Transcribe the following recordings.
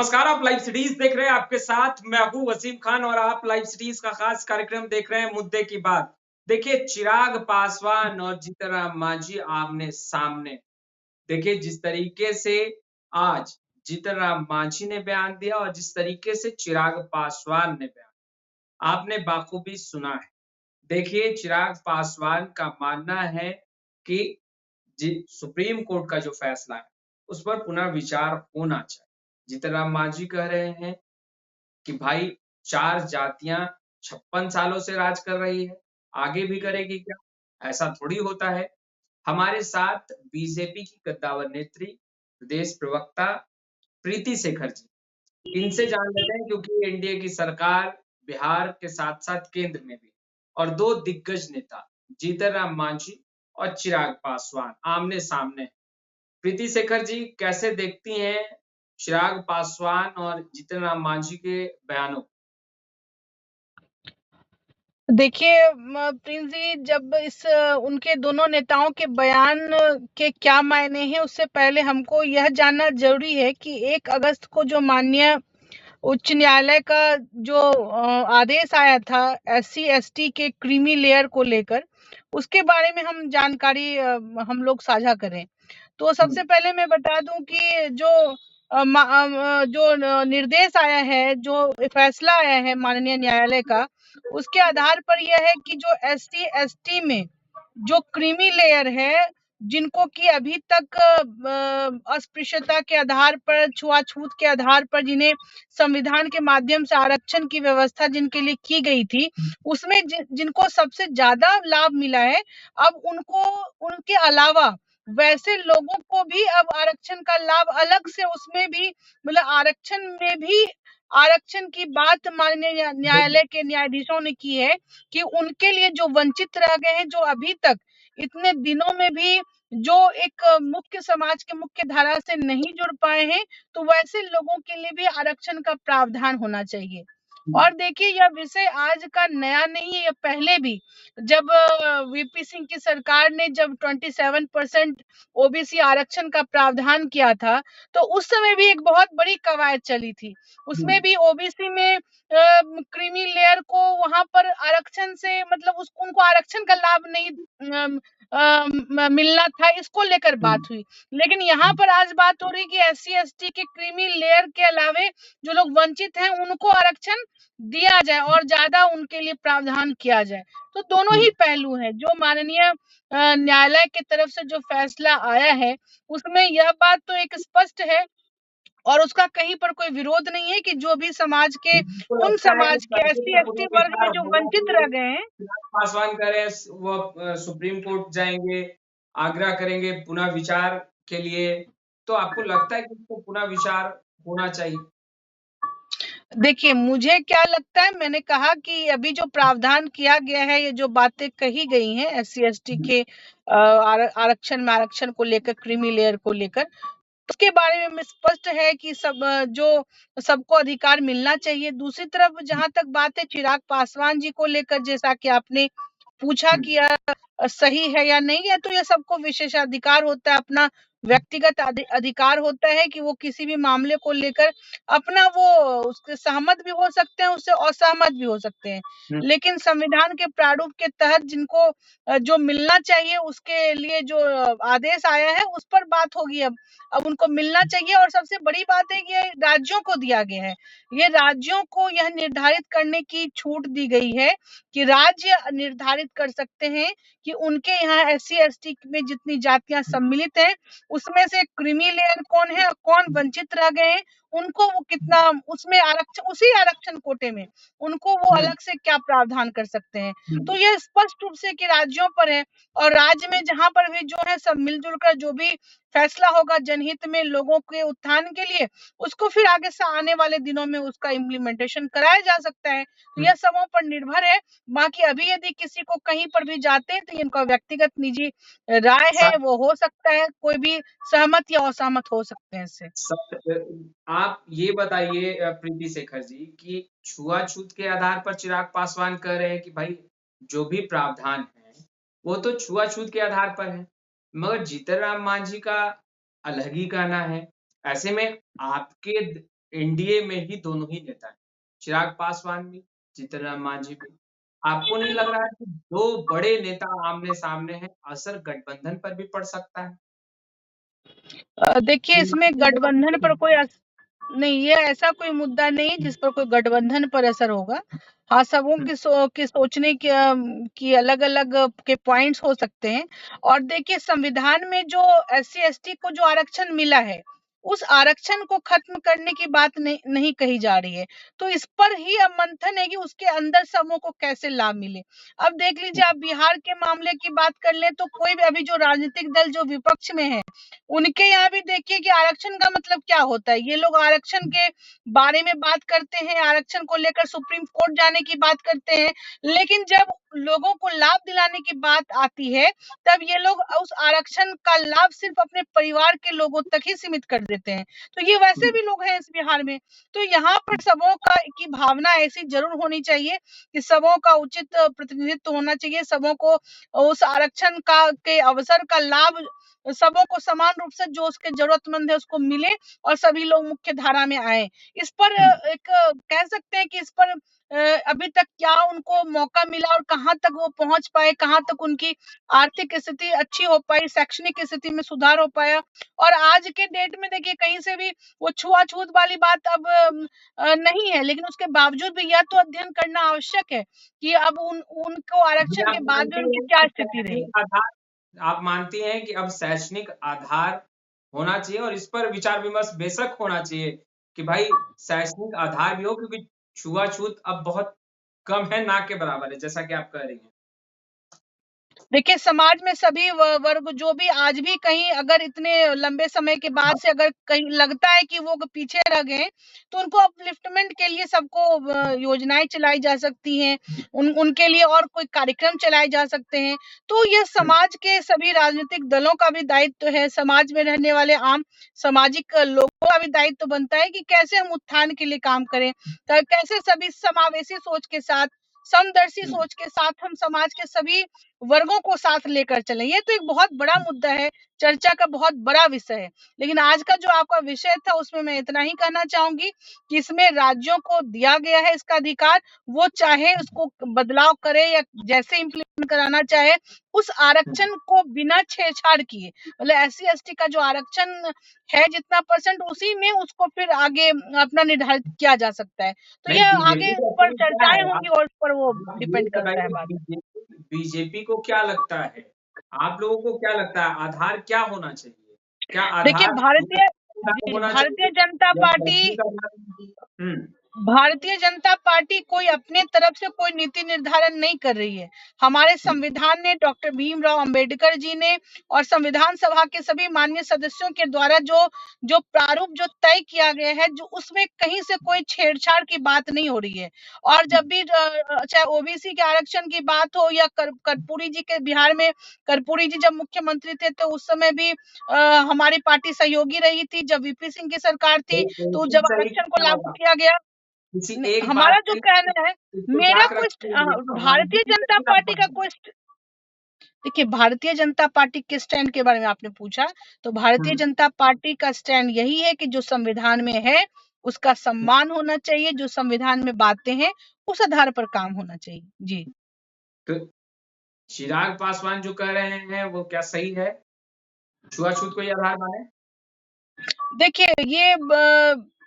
नमस्कार, आप live cities देख रहे हैं। आपके साथ मैं हूं वसीम खान और आप लाइव सिटीज का खास कार्यक्रम देख रहे हैं मुद्दे की बात। देखिए, चिराग पासवान और जीतन राम मांझी आमने सामने। देखिए, जिस तरीके से आज जीतन राम मांझी ने बयान दिया और जिस तरीके से चिराग पासवान ने बयान, आपने बाखूबी सुना है। देखिए, चिराग पासवान का मानना है कि सुप्रीम कोर्ट का जो फैसला है उस पर पुनर्विचार होना चाहिए। जीतन राम मांझी कह रहे हैं कि भाई 4 जातियां 56 सालों से राज कर रही है, आगे भी करेगी क्या? ऐसा थोड़ी होता है। हमारे साथ बीजेपी की कद्दावर नेत्री, प्रदेश प्रवक्ता प्रीति शेखर जी, इनसे जान लेते हैं क्योंकि एनडीए की सरकार बिहार के साथ-साथ केंद्र में भी और 2 दिग्गज नेता जीतन राम मांझी और चिराग पासवान आमने-सामने हैं। प्रीति शेखर जी, कैसे देखती हैं चिराग पासवान और जीतन राम मांझी के बयानों को? देखिए प्रिंस जी, जब उनके दोनों नेताओं के बयान के क्या मायने हैं, उससे पहले हमको यह जानना जरूरी है कि 1 अगस्त को जो माननीय उच्च न्यायालय का जो आदेश आया था SC/ST के क्रीमी लेयर को लेकर, उसके बारे में हम जानकारी हम लोग साझा करें। तो सबसे पहले मैं बता दूं कि जो निर्देश आया है, जो फैसला आया है माननीय न्यायालय का, उसके आधार पर यह है कि जो SC/ST में जो क्रीमी लेयर है, जिनको कि अभी तक अस्पृश्यता के आधार पर, छुआछूत के आधार पर, जिन्हें संविधान के माध्यम से आरक्षण की व्यवस्था जिनके लिए की गई थी, उसमें जिनको सबसे ज्यादा लाभ मिला है, अब उनको उनके अलावा वैसे लोगों को भी अब आरक्षण का लाभ अलग से, उसमें भी मतलब आरक्षण में भी आरक्षण की बात माननीय न्यायालय के न्यायाधीशों ने की है कि उनके लिए जो वंचित रह गए हैं, जो अभी तक इतने दिनों में भी जो एक मुख्य समाज के मुख्य धारा से नहीं जुड़ पाए हैं, तो वैसे लोगों के लिए भी आरक्षण का प्रावधान होना चाहिए। और देखिए, यह विषय आज का नया नहीं है, यह पहले भी जब वीपी सिंह की सरकार ने जब 27% ओबीसी आरक्षण का प्रावधान किया था, तो उस समय भी एक बहुत बड़ी कवायद चली थी। उसमें भी ओबीसी में क्रीमी लेयर को वहां पर आरक्षण से मतलब उनको आरक्षण का लाभ नहीं मिलना था, इसको लेकर बात हुई। लेकिन यहाँ पर आज बात हो रही कि SC/ST के क्रीमी लेयर के अलावे जो लोग वंचित हैं, उनको आरक्षण दिया जाए और ज्यादा उनके लिए प्रावधान किया जाए। तो दोनों ही पहलू हैं। जो माननीय न्यायालय की तरफ से जो फैसला आया है, उसमें यह बात तो एक स्पष्ट है और उसका कहीं पर कोई विरोध नहीं है कि जो भी समाज के मुझको उन लगता है कि समाज के SC/ST वर्ग में पुनर्विचार जो होना वंचित रह चाहिए। गए हैं। चिराग पासवान कह रहे हैं वो सुप्रीम कोर्ट जाएंगे, आग्रह करेंगे पुनः विचार के लिए। तो आपको लगता है कि इसको पुनः विचार होना चाहिए? देखिए, मुझे क्या लगता है, मैंने कहा कि अभी जो प्रावधान किया गया है, ये जो बातें कही गई हैं SC/ST के आरक्षण को लेकर, क्रीमी लेयर को लेकर, उसके बारे में स्पष्ट है कि जो सबको अधिकार मिलना चाहिए। दूसरी तरफ जहां तक बात है चिराग पासवान जी को लेकर, जैसा कि आपने पूछा कि यह सही है या नहीं है, तो यह सबको विशेषाधिकार होता है, अपना व्यक्तिगत अधिकार होता है कि वो किसी भी मामले को लेकर अपना वो उसके सहमत भी हो सकते हैं, उससे असहमत भी हो सकते हैं। लेकिन संविधान के प्रारूप के तहत जिनको जो मिलना चाहिए, उसके लिए जो आदेश आया है, उस पर बात होगी। अब उनको मिलना चाहिए। और सबसे बड़ी बात है कि ये राज्यों को दिया गया है। ये राज्यों को यह निर्धारित करने की छूट दी गई है कि राज्य निर्धारित कर सकते हैं कि उनके यहाँ SC/ST में जितनी जातियां सम्मिलित हैं, उसमें से क्रीमी लेयर कौन है और कौन वंचित रह गए हैं, उनको वो कितना उसमें आरक्षण, उसी आरक्षण कोटे में उनको वो अलग से क्या प्रावधान कर सकते हैं। तो ये स्पष्ट रूप से कि राज्यों पर है। और राज्य में जहां पर भी जो है सब मिलजुल कर जो भी फैसला होगा जनहित में, लोगों के उत्थान के लिए, उसको फिर आगे से आने वाले दिनों में उसका इम्प्लीमेंटेशन कराया जा सकता है। तो यह सबों पर निर्भर है। बाकी अभी यदि किसी को कहीं पर भी जाते हैं, तो इनका व्यक्तिगत निजी राय है, वो हो सकता है, कोई भी सहमत या असहमत हो सकते हैं इससे। आप ये बताइए प्रीति शेखर जी कि छुआछूत के आधार पर चिराग पासवान कह रहे हैं कि भाई जो भी प्रावधान है वो तो छुआछूत के आधार पर है, मगर जीतन राम मांझी का अलग ही कहना है। ऐसे में आपके एनडीए में ही दोनों ही नेता हैं, चिराग पासवान भी, जीतन राम मांझी भी। आपको नहीं लग रहा है कि 2 बड़े नेता आमने-सामने हैं, असर गठबंधन पर भी पड़ सकता है? देखिए इसमें गठबंधन पर कोई नहीं, ये ऐसा कोई मुद्दा नहीं है जिस पर कोई गठबंधन पर असर होगा। हाँ, सबों हुँ, की सोचने की अलग-अलग के पॉइंट्स हो सकते हैं। और देखिए संविधान में जो एससी-एसटी को जो आरक्षण मिला है, उस आरक्षण को खत्म करने की बात नहीं कही जा रही है। तो इस पर ही अब मंथन है कि उसके अंदर सबों को कैसे लाभ मिले। अब देख लीजिए, आप बिहार के मामले की बात कर लें तो कोई भी अभी जो राजनीतिक दल जो विपक्ष में है, उनके यहाँ भी देखिए कि आरक्षण का मतलब क्या होता है। ये लोग आरक्षण के बारे में बात करते हैं, आरक्षण को लेकर सुप्रीम कोर्ट जाने की बात करते हैं, लेकिन जब लोगों को लाभ दिलाने की बात आती है, तब ये लोग उस आरक्षण का लाभ सिर्फ अपने परिवार के लोगों तक ही सीमित कर देते हैं। तो ये वैसे हुँ, भी लोग हैं इस बिहार में। तो यहाँ पर सबों का की भावना ऐसी जरूर होनी चाहिए कि सबों का उचित प्रतिनिधित्व होना चाहिए, सबों को उस आरक्षण का के अवसर का लाभ सबों को समान रूप से जो उसके जरूरतमंद है उसको मिले और सभी लोग मुख्य धारा में आए। इस पर हुँ। एक कह सकते हैं कि इस पर अभी तक क्या उनको मौका मिला और कहाँ तक वो पहुंच पाए, कहाँ तक उनकी आर्थिक स्थिति अच्छी हो पाई, शैक्षणिक स्थिति में सुधार हो पाया। और आज के डेट में देखिए कहीं से भी वो छुआछूत वाली बात अब नहीं है, लेकिन उसके बावजूद भी यह तो अध्ययन करना आवश्यक है कि अब उनको ये आरक्षण आप के बाद भी मानती उनकी हैं क्या कि स्थिति रही। शैक्षणिक आधार आप मानती हैं कि अब शैक्षणिक आधार होना चाहिए और इस पर विचार-विमर्श बेशक होना चाहिए कि भाई शैक्षणिक आधार भी हो क्योंकि छुआ-छूत अब बहुत कम है, ना के बराबर है, जैसा कि आप कह रही हैं। देखिए समाज में सभी वर्ग जो भी आज भी कहीं अगर इतने लंबे समय के बाद से अगर कहीं लगता है कि वो पीछे रह गए, तो उनको अपलिफ्टमेंट के लिए सबको योजनाएं चलाई जा सकती हैं, उनके लिए और कोई कार्यक्रम चलाए जा सकते हैं। तो ये हुँ, समाज के सभी राजनीतिक दलों का भी दायित्व है, समाज में रहने वाले आम सामाजिक लोगों का भी दायित्व बनता है कि कैसे हम उत्थान के लिए काम करें, कैसे सभी समावेशी सोच के साथ, समदर्शी हुँ। सोच के साथ हम समाज के सभी वर्गों को साथ लेकर चलें। ये तो एक बहुत बड़ा मुद्दा है, चर्चा का बहुत बड़ा विषय है। लेकिन आज का जो आपका विषय था उसमें मैं इतना ही कहना चाहूँगी कि इसमें राज्यों को दिया गया है इसका अधिकार, वो चाहे उसको बदलाव करे या जैसे इम्प्लीमेंट कराना चाहे, उस हुँ। आरक्षण को बिना छेड़छाड़ किए, मतलब एससी-एसटी का जो आरक्षण है जितना परसेंट उसी में उसको फिर आगे अपना निर्धारित किया जा सकता है। तो नहीं, यह बीजेपी आगे का पर एक्चुअली क्या चर्चाएँ है? होंगी और उस पर वो आप ये डिपेंड करता है बताइए बात। बीजेपी को क्या लगता है? आप लोगों को क्या लगता है आधार क्या होना चाहिए? क्या देखिए आधार होना भारतीय चाहिए जनता या पार्टी शैक्षणिक आधार होना चाहिए? हुँ, भारतीय जनता पार्टी कोई अपने तरफ से कोई नीति निर्धारण नहीं कर रही है। हमारे हुँ, संविधान ने डॉक्टर भीमराव अंबेडकर जी ने और संविधान सभा के सभी माननीय सदस्यों के द्वारा जो जो प्रारूप जो तय किया गया है, जो उसमें कहीं से कोई छेड़छाड़ की बात नहीं हो रही है। और हुँ, जब भी चाहे ओबीसी के आरक्षण की बात हो या कर्पूरी जी के बिहार में कर्पूरी जी जब मुख्यमंत्री थे तो उस समय भी हमारी पार्टी सहयोगी रही थी। जब वीपी सिंह की सरकार थी तो एक ही जब सही आरक्षण को क्या लागू होगा? किया गया, किसी एक बात हमारा जो पे कहना है, मेरा इत्तेफाक कोई रखते हुए भारतीय समाधान जनता कैसे ला पार्टी का पाएँगे? कोई देखिए भारतीय जनता पार्टी के स्टैंड के बारे में आपने पूछा, तो भारतीय हुँ, जनता पार्टी का स्टैंड यही है कि जो संविधान में है उसका हुँ, सम्मान होना चाहिए, जो संविधान में बातें हैं उस आधार पर काम होना चाहिए। जी। तो चिराग पासवान जो कह रहे हैं वो क्या सही है? छुआ-छूत को ही आधार माने? देखिए ये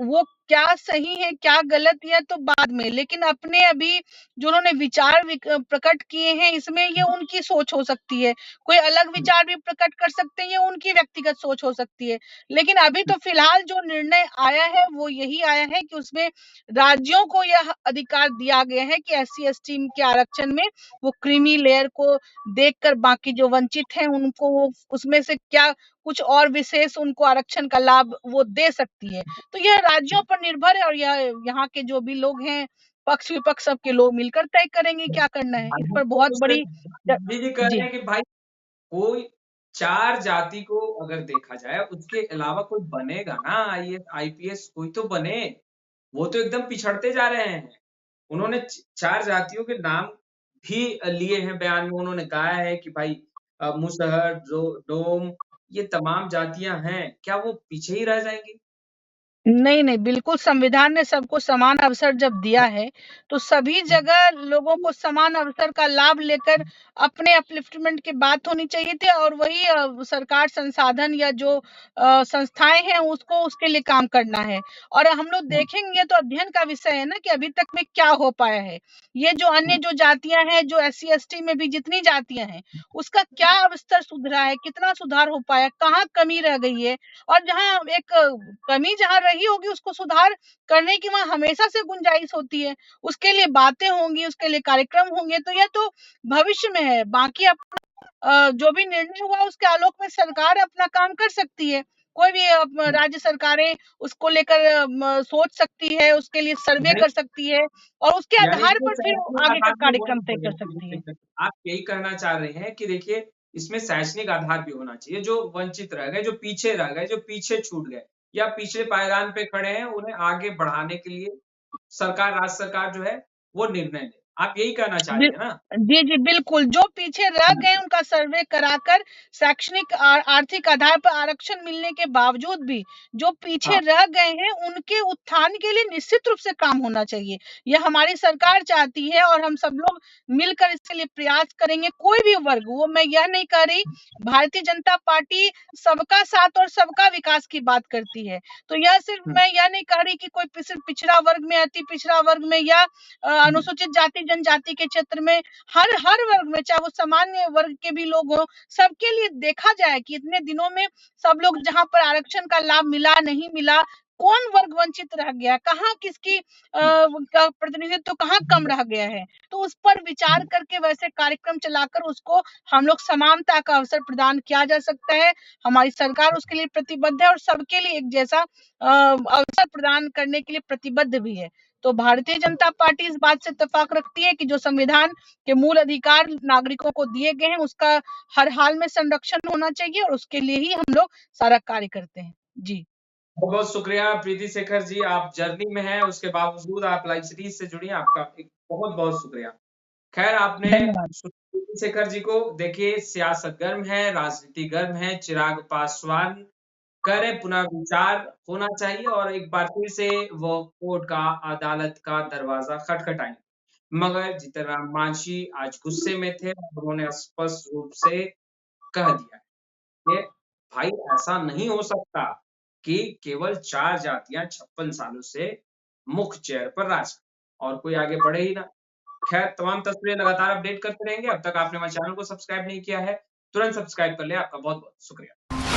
वो क्या सही है क्या गलत है तो बाद में, लेकिन अपने अभी जो उन्होंने विचार प्रकट किए हैं इसमें ये उनकी सोच हो सकती है, कोई अलग हुँ, विचार भी प्रकट कर सकते हैं, ये उनकी व्यक्तिगत सोच हो सकती है। लेकिन अभी हुँ, तो फिलहाल जो निर्णय आया है वो यही आया है कि उसमें राज्यों को यह अधिकार दिया गया है कि एससी एसटी के आरक्षण में वो क्रीमी लेयर को देखकर बाकी जो वंचित हैं उनको वो उसमें से क्या कुछ और विशेष उनको आरक्षण का लाभ वो दे सकती है। तो यह राज्यों पर निर्भर है और यह यहाँ के जो भी लोग हैं, पक्ष-विपक्ष सबके लोग मिलकर तय करेंगे क्या करना है। इस पर बहुत उसमें बड़ी च गांधी जी कह रहे जी। हैं कि भाई कोई 4 जाति को अगर देखा जाए, उसके अलावा कोई बनेगा ना आईएएस, आईपीएस कोई तो बने। वो तो एकदम पिछड़ते जा रहे हैं। उन्होंने 4 जातियों के नाम भी लिए हैं बयान में। उन्होंने कहा है कि भाई मुसहर, डोम ये तमाम जातियाँ हैं, क्या वो पीछे ही रह जाएँगी? नहीं, नहीं, बिल्कुल संविधान ने सबको समान अवसर जब दिया है, तो सभी जगह लोगों को समान अवसर का लाभ लेकर अपने अपलिफ्टमेंट की बात होनी चाहिए थी और वही सरकार संसाधन या जो संस्थाएँ हैं उसको उसके लिए काम करना है। और हम लोग देखेंगे तो अध्ययन का विषय है ना कि अभी तक में क्या हो पाया है। ये जो अन्य जो जातियाँ हैं, जो एससी, एसटी में भी जितनी जातियाँ हैं, उसका क्या स्तर सुधरा है, कितना सुधार हो पाया, कहाँ कमी रह गई है और जहाँ एक कमी जहाँ रही होगी उसको सुधार करने की वहाँ हमेशा से गुंजाइश होती है। उसके लिए बातें होंगी, उसके लिए कार्यक्रम होंगे, तो यह तो भविष्य में है। बाकी जो भी निर्णय हुआ उसके आलोक में सरकार अपना काम कर सकती है। कोई भी राज्य सरकारें उसको लेकर सोच सकती है, उसके लिए सर्वे यानी कर सकती है और उसके यानी आधार इसमें पर फिर शैक्षणिक आगे का आधार भी होना कार्यक्रम तय कर सकती है। चाहिए। आप यही कहना चाह रहे हैं कि देखिए इसमें शैक्षणिक आधार भी होना चाहिए। जो वंचित रह गए, जो पीछे रह गए, जो पीछे छूट गए या पिछले पायदान पे खड़े हैं, उन्हें आगे बढ़ाने के लिए सरकार, राज्य सरकार जो है वो निर्णय ले। आप यही कहना चाह रही बिल है ना? जी, जी, बिल्कुल। जो पीछे रह गए उनका सर्वे कराकर शैक्षणिक आर्थिक आधार पर आरक्षण मिलने के बावजूद भी जो पीछे हाँ, रह गए हैं उनके उत्थान के लिए निश्चित रूप से काम होना चाहिए। यह हमारी सरकार चाहती है और हम सब लोग मिलकर इसके लिए प्रयास करेंगे। कोई भी वर्ग, वो मैं यह नहीं कह रही, भारतीय जनता पार्टी सबका साथ और सबका विकास की बात करती है। तो यह सिर्फ हुँ, मैं यह नहीं कह रही कि कोई पिछड़ा वर्ग में, अति पिछड़ा वर्ग में या हुँ, अनुसूचित जाति जनजाति के क्षेत्र में हर वर्ग में, चाहे वो सामान्य वर्ग के भी लोग हों, सबके लिए देखा जाए कि इतने दिनों में सब लोग जहाँ पर आरक्षण का लाभ मिला, नहीं मिला, कौन वर्ग वंचित रह गया, कहाँ किसकी का प्रतिनिधित्व कहाँ कम रह गया है। तो उस पर विचार हुँ, करके वैसे कार्यक्रम चलाकर उसको हम लोग समानता का अवसर प्रदान किया जा सकता है। हमारी सरकार उसके लिए प्रतिबद्ध है और सबके लिए एक जैसा अवसर प्रदान करने के लिए प्रतिबद्ध भी है। तो भारतीय जनता पार्टी इस बात से इत्तेफाक रखती है कि जो संविधान के मूल अधिकार नागरिकों को दिए गए हैं उसका हर हाल में संरक्षण होना चाहिए और उसके लिए ही हम लोग सारा कार्य करते हैं। जी, बहुत-बहुत शुक्रिया प्रीति शेखर जी, आप जर्नी में हैं, उसके बावजूद आप लाइव सीरीज़ से जुड़ी हैं, आपका एक बहुत-बहुत शुक्रिया। खैर आपने धन्यवाद। प्रीति शेखर जी को देखिए सियासत गर्म है, राजनीति गर्म है, चिराग पासवान करें पुनर्विचार होना चाहिए और एक बार फिर से वो कोर्ट का, अदालत का दरवाज़ा खटखटाएँगे। मगर जीतनराम मांझी आज गुस्से में थे और उन्होंने स्पष्ट रूप से कह दिया कि भाई ऐसा नहीं हो सकता कि केवल 4 जातियाँ 56 सालों से मुख्य चेयर पर राज करें और कोई आगे बढ़े ही ना। खैर तमाम तस्वीरें लगातार अपडेट करते रहेंगे। अब तक आपने हमारे चैनल को सब्सक्राइब नहीं किया है, तुरंत सब्सक्राइब कर लें। आपका बहुत-बहुत शुक्रिया।